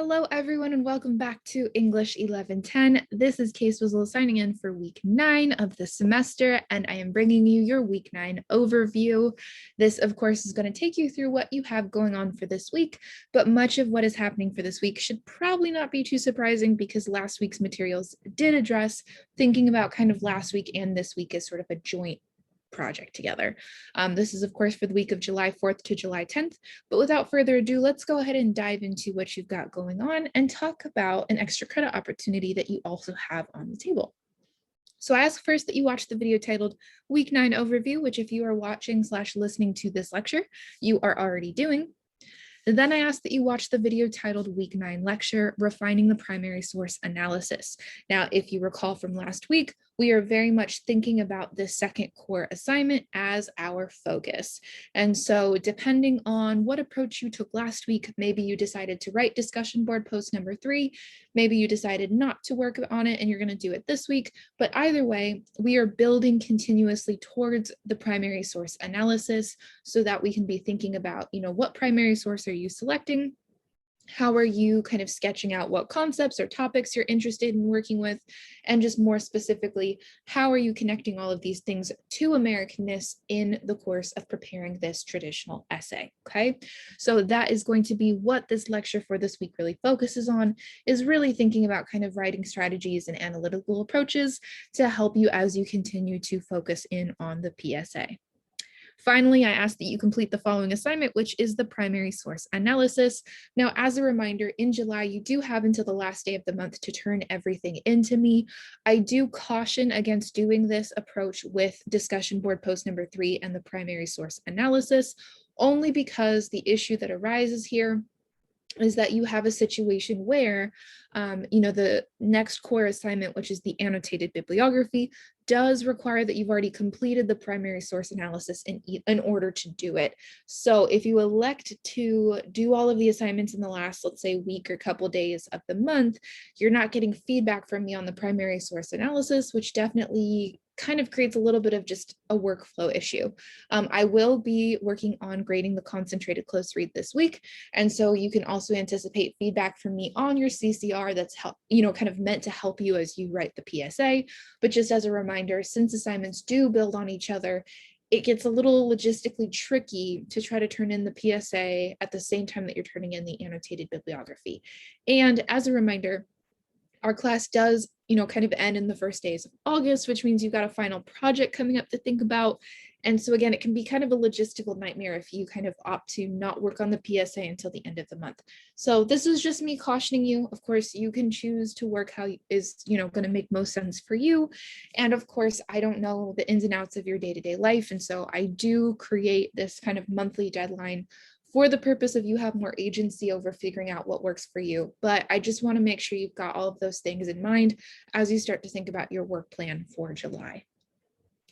Hello, everyone, and welcome back to English 1110. This is K-Swizzle signing in for week 9 of the semester, and I am bringing you your week 9 overview. This, of course, is going to take you through what you have going on for this week, but much of what is happening for this week should probably not be too surprising because last week's materials did address thinking about kind of last week and this week as sort of a joint project together. This is, of course, for the week of July 4th to July 10th. But without further ado, let's go ahead and dive into what you've got going on and talk about an extra credit opportunity that you also have on the table. So I ask first that you watch the video titled Week 9 Overview, which if you are watching/listening to this lecture, you are already doing. Then I ask that you watch the video titled Week 9 Lecture, Refining the Primary Source Analysis. Now, if you recall from last week, we are very much thinking about this second core assignment as our focus. And so depending on what approach you took last week, maybe you decided to write discussion board post number 3, maybe you decided not to work on it and you're going to do it this week. But either way, we are building continuously towards the primary source analysis so that we can be thinking about, what primary source are you selecting? How are you kind of sketching out what concepts or topics you're interested in working with? And just more specifically, how are you connecting all of these things to Americanness in the course of preparing this traditional essay? Okay, so that is going to be what this lecture for this week really focuses on, is really thinking about kind of writing strategies and analytical approaches to help you as you continue to focus in on the PSA. Finally, I ask that you complete the following assignment, which is the primary source analysis. Now, as a reminder, in July, you do have until the last day of the month to turn everything into me. I do caution against doing this approach with discussion board post number 3 and the primary source analysis, only because the issue that arises here is that you have a situation where, the next core assignment, which is the annotated bibliography, does require that you've already completed the primary source analysis in order to do it. So if you elect to do all of the assignments in the last, let's say, week or couple days of the month, you're not getting feedback from me on the primary source analysis, which definitely kind of creates a little bit of just a workflow issue. I will be working on grading the concentrated close read this week. And so you can also anticipate feedback from me on your CCR that's kind of meant to help you as you write the PSA. But just as a reminder, since assignments do build on each other, it gets a little logistically tricky to try to turn in the PSA at the same time that you're turning in the annotated bibliography. And as a reminder, our class does, kind of end in the first days of August, which means you've got a final project coming up to think about. And so again, it can be kind of a logistical nightmare if you kind of opt to not work on the PSA until the end of the month. So this is just me cautioning you. Of course, you can choose to work how is, going to make most sense for you. And of course, I don't know the ins and outs of your day-to-day life. And so I do create this kind of monthly deadline for the purpose of you have more agency over figuring out what works for you. But I just want to make sure you've got all of those things in mind as you start to think about your work plan for July.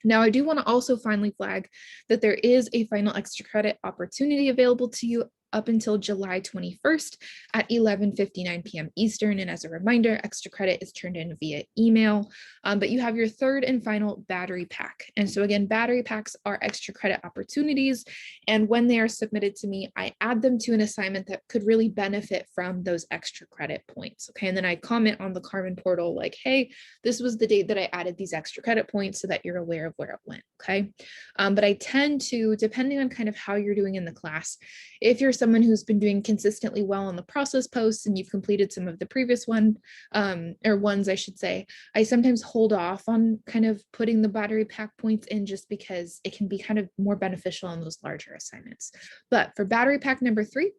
Now, I do want to also finally flag that there is a final extra credit opportunity available to you up until July 21st at 11:59 p.m. Eastern. And as a reminder, extra credit is turned in via email, but you have your third and final battery pack. And so again, battery packs are extra credit opportunities. And when they are submitted to me, I add them to an assignment that could really benefit from those extra credit points. Okay, and then I comment on the Carmen portal like, hey, this was the date that I added these extra credit points so that you're aware of where it went. Okay, but I tend to, depending on kind of how you're doing in the class, if you're someone who's been doing consistently well on the process posts and you've completed some of the previous ones, I should say, I sometimes hold off on kind of putting the battery pack points in just because it can be kind of more beneficial on those larger assignments. But for battery pack number 3,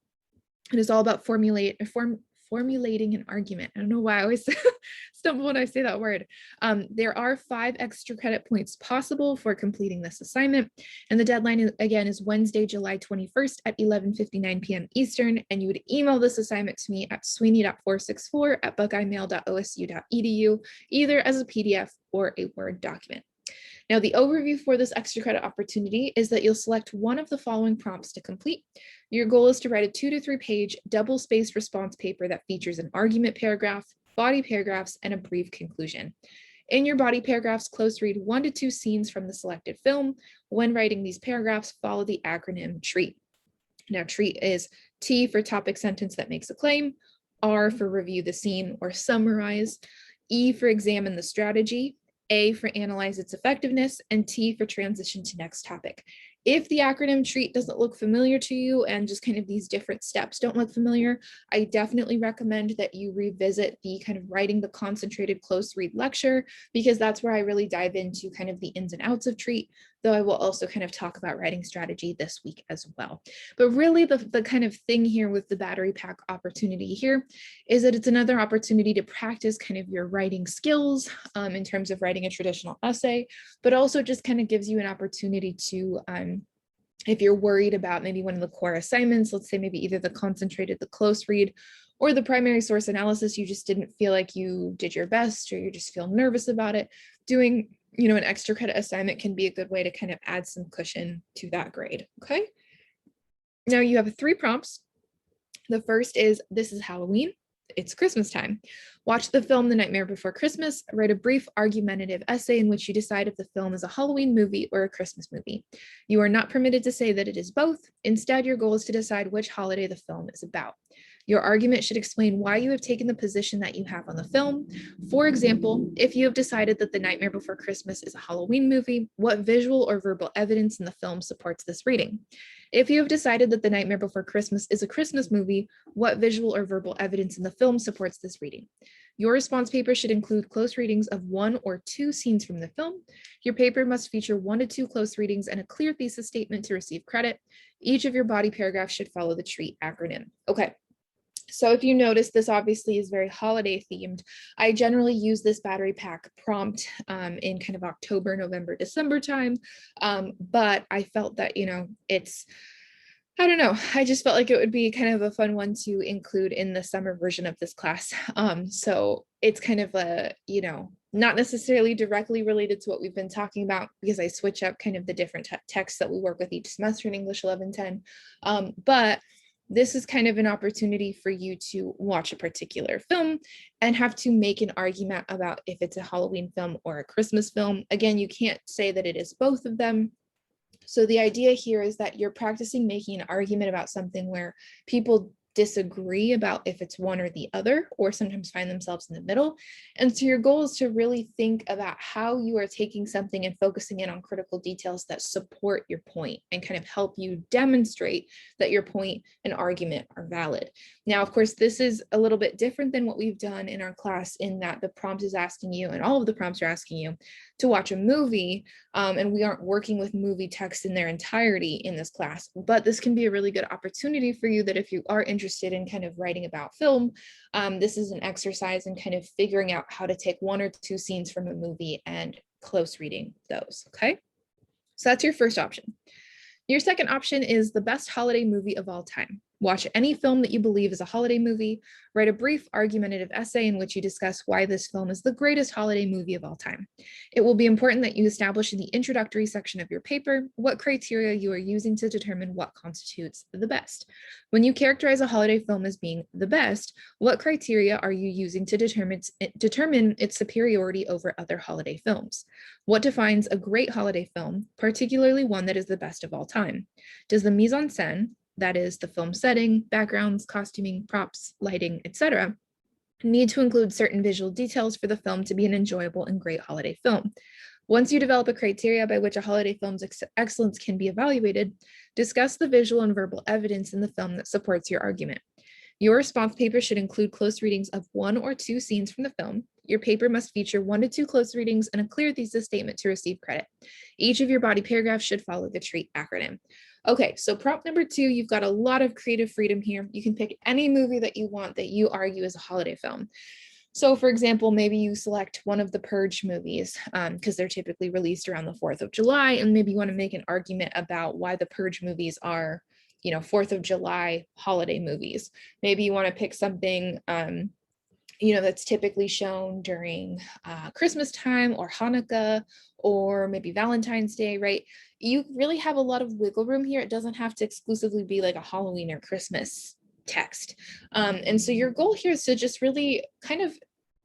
it is all about formulating an argument. I don't know why I always stumble when I say that word. There are 5 extra credit points possible for completing this assignment. And the deadline again is Wednesday, July 21st at 11:59 p.m. Eastern. And you would email this assignment to me at sweeney.464@buckeyemail.osu.edu, either as a PDF or a Word document. Now, the overview for this extra credit opportunity is that you'll select one of the following prompts to complete. Your goal is to write a 2 to 3 page double-spaced response paper that features an argument paragraph, body paragraphs, and a brief conclusion. In your body paragraphs, close read 1 to 2 scenes from the selected film. When writing these paragraphs, follow the acronym TREAT. Now, TREAT is T for topic sentence that makes a claim, R for review the scene or summarize, E for examine the strategy, A for analyze its effectiveness, and T for transition to next topic. If the acronym treat doesn't look familiar to you and just kind of these different steps don't look familiar, I definitely recommend that you revisit the kind of writing the concentrated close read lecture, because that's where I really dive into kind of the ins and outs of treat, though I will also kind of talk about writing strategy this week as well. But really the kind of thing here with the battery pack opportunity here is that it's another opportunity to practice kind of your writing skills in terms of writing a traditional essay, but also just kind of gives you an opportunity to, if you're worried about maybe one of the core assignments, let's say maybe either the concentrated, the close read, or the primary source analysis, you just didn't feel like you did your best, or you just feel nervous about it, doing, you know, an extra credit assignment can be a good way to kind of add some cushion to that grade, okay? Now you have 3 prompts. The first is, this is Halloween. It's Christmas time. Watch the film The Nightmare Before Christmas. Write a brief argumentative essay in which you decide if the film is a Halloween movie or a Christmas movie. You are not permitted to say that it is both. Instead, your goal is to decide which holiday the film is about. Your argument should explain why you have taken the position that you have on the film. For example, if you have decided that The Nightmare Before Christmas is a Halloween movie, what visual or verbal evidence in the film supports this reading? If you have decided that The Nightmare Before Christmas is a Christmas movie, what visual or verbal evidence in the film supports this reading? Your response paper should include close readings of 1 or 2 scenes from the film. Your paper must feature 1 to 2 close readings and a clear thesis statement to receive credit. Each of your body paragraphs should follow the TREAT acronym. Okay. So if you notice, this obviously is very holiday themed. I generally use this battery pack prompt in kind of October, November, December time. But I felt that, you know, I don't know, I just felt like it would be kind of a fun one to include in the summer version of this class. So it's kind of a, you know, not necessarily directly related to what we've been talking about, because I switch up kind of the different texts that we work with each semester in English 1110. But this is kind of an opportunity for you to watch a particular film and have to make an argument about if it's a Halloween film or a Christmas film. Again, you can't say that it is both of them. So the idea here is that you're practicing making an argument about something where people disagree about if it's one or the other, or sometimes find themselves in the middle. And so your goal is to really think about how you are taking something and focusing in on critical details that support your point and kind of help you demonstrate that your point and argument are valid. Now, of course, this is a little bit different than what we've done in our class, in that the prompt is asking you, and all of the prompts are asking you to watch a movie, and we aren't working with movie text in their entirety in this class, but this can be a really good opportunity for you, that if you are interested in kind of writing about film, this is an exercise in kind of figuring out how to take 1 or 2 scenes from a movie and close reading those, okay? So that's your first option. Your second option is the best holiday movie of all time. Watch any film that you believe is a holiday movie. Write a brief argumentative essay in which you discuss why this film is the greatest holiday movie of all time. It will be important that you establish in the introductory section of your paper what criteria you are using to determine what constitutes the best. When you characterize a holiday film as being the best, what criteria are you using to determine its superiority over other holiday films? What defines a great holiday film, particularly one that is the best of all time? Does the mise en scène, that is the film setting, backgrounds, costuming, props, lighting, etc., need to include certain visual details for the film to be an enjoyable and great holiday film? Once you develop a criteria by which a holiday film's excellence can be evaluated, discuss the visual and verbal evidence in the film that supports your argument. Your response paper should include close readings of 1 or 2 scenes from the film. Your paper must feature 1 to 2 close readings and a clear thesis statement to receive credit. Each of your body paragraphs should follow the TREAT acronym. Okay, so prompt number 2, you've got a lot of creative freedom here. You can pick any movie that you want that you argue is a holiday film. So for example, maybe you select one of the Purge movies, because they're typically released around the 4th of July, and maybe you want to make an argument about why the Purge movies are, you know, 4th of July holiday movies. Maybe you want to pick something, you know, that's typically shown during Christmas time or Hanukkah or maybe Valentine's Day, right? You really have a lot of wiggle room here. It doesn't have to exclusively be like a Halloween or Christmas text. And so your goal here is to just really kind of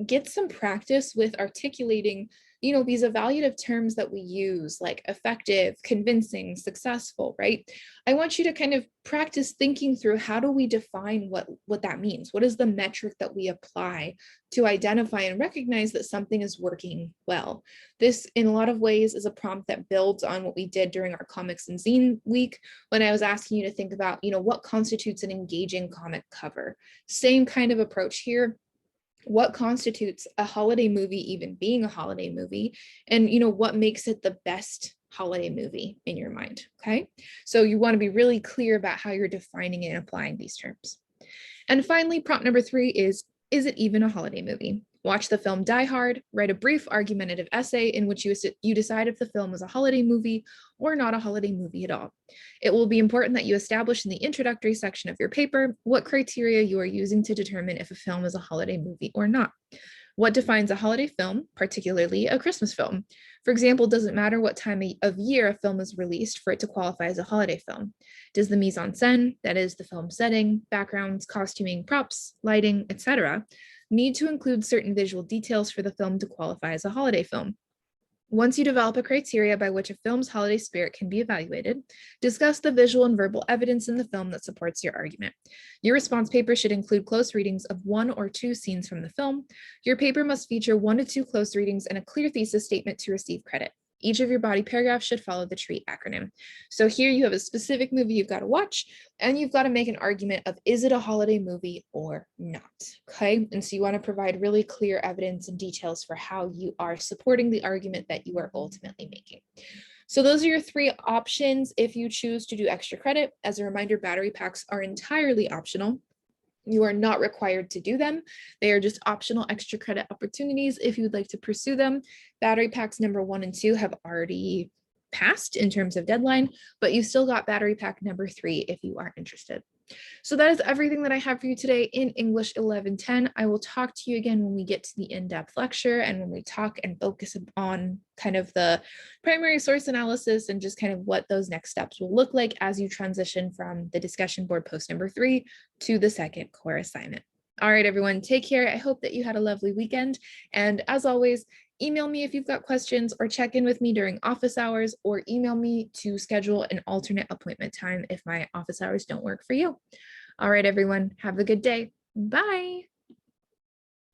get some practice with articulating these evaluative terms that we use, like effective, convincing, successful, right? I want you to kind of practice thinking through, how do we define what that means? What is the metric that we apply to identify and recognize that something is working well? This, in a lot of ways, is a prompt that builds on what we did during our comics and zine week, when I was asking you to think about, what constitutes an engaging comic cover. Same kind of approach here. What constitutes a holiday movie even being a holiday movie? And, what makes it the best holiday movie in your mind? Okay. So you want to be really clear about how you're defining and applying these terms. And finally, prompt number 3 is it even a holiday movie? Watch the film Die Hard, write a brief argumentative essay in which you decide if the film was a holiday movie or not a holiday movie at all. It will be important that you establish in the introductory section of your paper what criteria you are using to determine if a film is a holiday movie or not. What defines a holiday film, particularly a Christmas film? For example, does it matter what time of year a film is released for it to qualify as a holiday film? Does the mise en scène, that is the film setting, backgrounds, costuming, props, lighting, etc., need to include certain visual details for the film to qualify as a holiday film? Once you develop a criteria by which a film's holiday spirit can be evaluated, discuss the visual and verbal evidence in the film that supports your argument. Your response paper should include close readings of 1 or 2 scenes from the film. Your paper must feature 1 to 2 close readings and a clear thesis statement to receive credit. Each of your body paragraphs should follow the TREAT acronym. So here you have a specific movie you've got to watch, and you've got to make an argument of, is it a holiday movie or not? Okay. And so you want to provide really clear evidence and details for how you are supporting the argument that you are ultimately making. So those are your 3 options if you choose to do extra credit. As a reminder, battery packs are entirely optional. You are not required to do them. They are just optional extra credit opportunities if you would like to pursue them. Battery packs number 1 and 2 have already passed in terms of deadline, but you still got battery pack number 3 if you are interested. So that is everything that I have for you today in English 1110. I will talk to you again when we get to the in-depth lecture and when we talk and focus on kind of the primary source analysis and just kind of what those next steps will look like as you transition from the discussion board post number 3 to the second core assignment. All right, everyone, take care. I hope that you had a lovely weekend. And as always, email me if you've got questions, or check in with me during office hours, or email me to schedule an alternate appointment time if my office hours don't work for you. All right, everyone, have a good day. Bye.